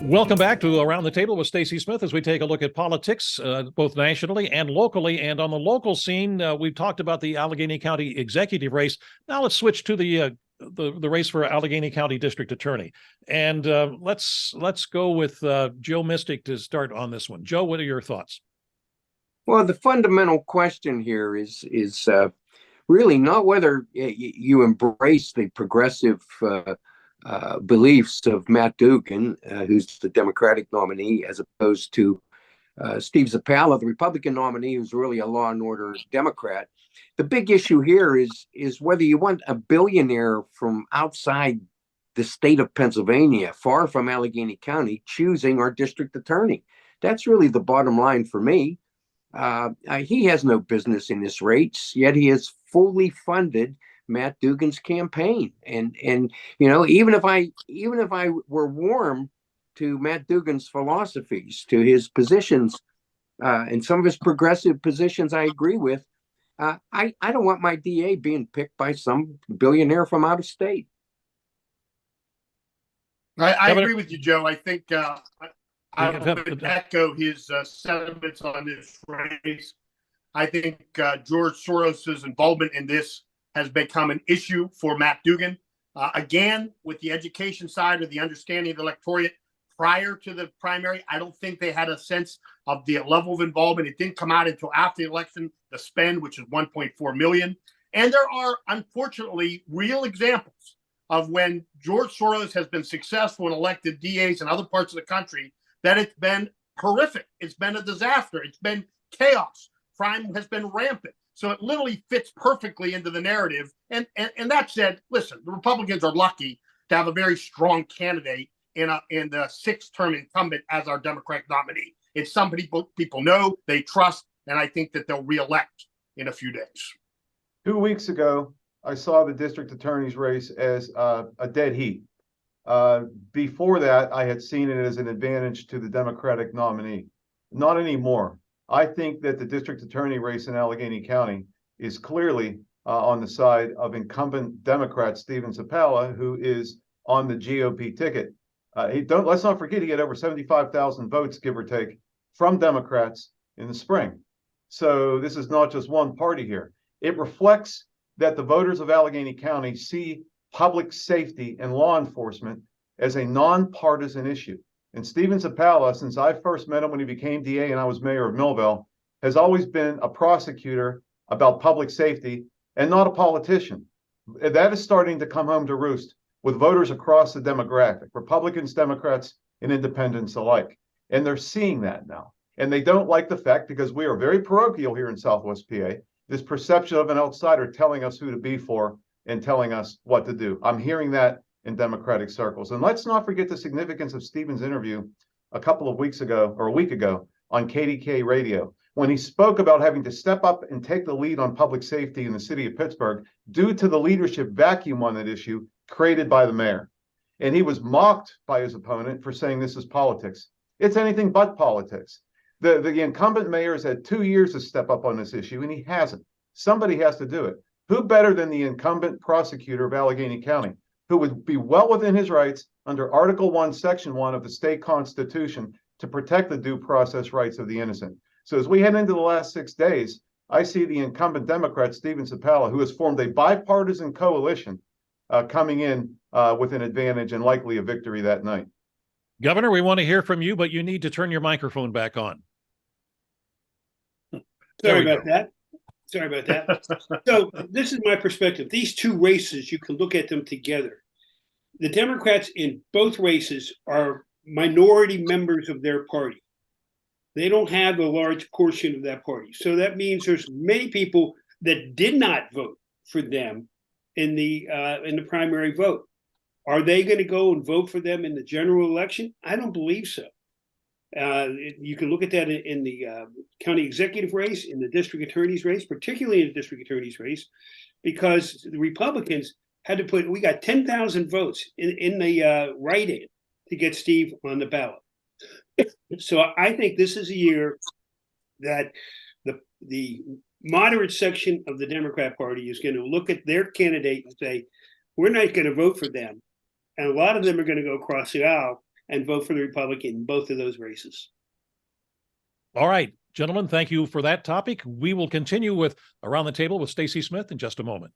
Welcome back to Around the Table with Stacy Smith as we take a look at politics, both nationally and locally. And on the local scene, we've talked about the Allegheny County executive race. Now let's switch to the race for Allegheny County District Attorney. And let's go with Joe Mystic to start on this one. Joe, what are your thoughts? Well, the fundamental question here is really not whether you embrace the progressive beliefs of Matt Dugan, who's the Democratic nominee, as opposed to Steve Zappala, the Republican nominee, who's really a law and order Democrat. The big issue here is whether you want a billionaire from outside the state of Pennsylvania, far from Allegheny County, choosing our district attorney. That's really the bottom line for me. He has no business in this race, yet he has fully funded Matt Dugan's campaign. And you know, even if I were warm to Matt Dugan's philosophies, to his positions, and some of his progressive positions I agree with, I don't want my DA being picked by some billionaire from out of state. I agree with you, Joe. I think I would echo his sentiments on this race. I think George Soros's involvement in this has become an issue for Matt Dugan. Again, with the education side or the understanding of the electorate prior to the primary, I don't think they had a sense of the level of involvement. It didn't come out until after the election, the spend, which is $1.4 million. And there are, unfortunately, real examples of when George Soros has been successful in elected DAs in other parts of the country, that it's been horrific. It's been a disaster. It's been chaos. Crime has been rampant. So it literally fits perfectly into the narrative. And that said, listen, the Republicans are lucky to have a very strong candidate in the sixth-term incumbent as our Democratic nominee. It's somebody people know, they trust, and I think that they'll reelect in a few days. 2 weeks ago, I saw the district attorney's race as a dead heat. Before that, I had seen it as an advantage to the Democratic nominee. Not anymore. I think that the district attorney race in Allegheny County is clearly on the side of incumbent Democrat Stephen Zappala, who is on the GOP ticket. Let's not forget he had over 75,000 votes, give or take, from Democrats in the spring. So this is not just one party here. It reflects that the voters of Allegheny County see public safety and law enforcement as a nonpartisan issue. And Stephen Zappala, since I first met him when he became DA and I was mayor of Millville, has always been a prosecutor about public safety and not a politician. That is starting to come home to roost with voters across the demographic, Republicans, Democrats, and independents alike. And they're seeing that now. And they don't like the fact, because we are very parochial here in Southwest PA, this perception of an outsider telling us who to be for and telling us what to do. I'm hearing that in Democratic circles. And let's not forget the significance of Stephen's interview a couple of weeks ago, or a week ago, on KDKA radio, when he spoke about having to step up and take the lead on public safety in the city of Pittsburgh due to the leadership vacuum on that issue created by the mayor. And he was mocked by his opponent for saying this is politics. It's anything but politics. The incumbent mayor has had 2 years to step up on this issue, and he hasn't. Somebody has to do it. Who better than the incumbent prosecutor of Allegheny County, who would be well within his rights under Article 1, Section 1 of the state constitution to protect the due process rights of the innocent. So as we head into the last 6 days, I see the incumbent Democrat, Stephen Zappala, who has formed a bipartisan coalition, coming in with an advantage and likely a victory that night. Governor, we want to hear from you, but you need to turn your microphone back on. Sorry about that. So this is my perspective. These two races, you can look at them together. The Democrats in both races are minority members of their party. They don't have a large portion of that party. So that means there's many people that did not vote for them in the primary vote. Are they going to go and vote for them in the general election? I don't believe so. You can look at that in the county executive race, in the district attorney's race, particularly in the district attorney's race, because the Republicans had to put, we got 10,000 votes in the write-in to get Steve on the ballot. So I think this is a year that the moderate section of the Democrat Party is going to look at their candidate and say, we're not going to vote for them. And a lot of them are going to go across the aisle and vote for the Republican in both of those races. All right, gentlemen, thank you for that topic. We will continue with Around the Table with Stacy Smith in just a moment.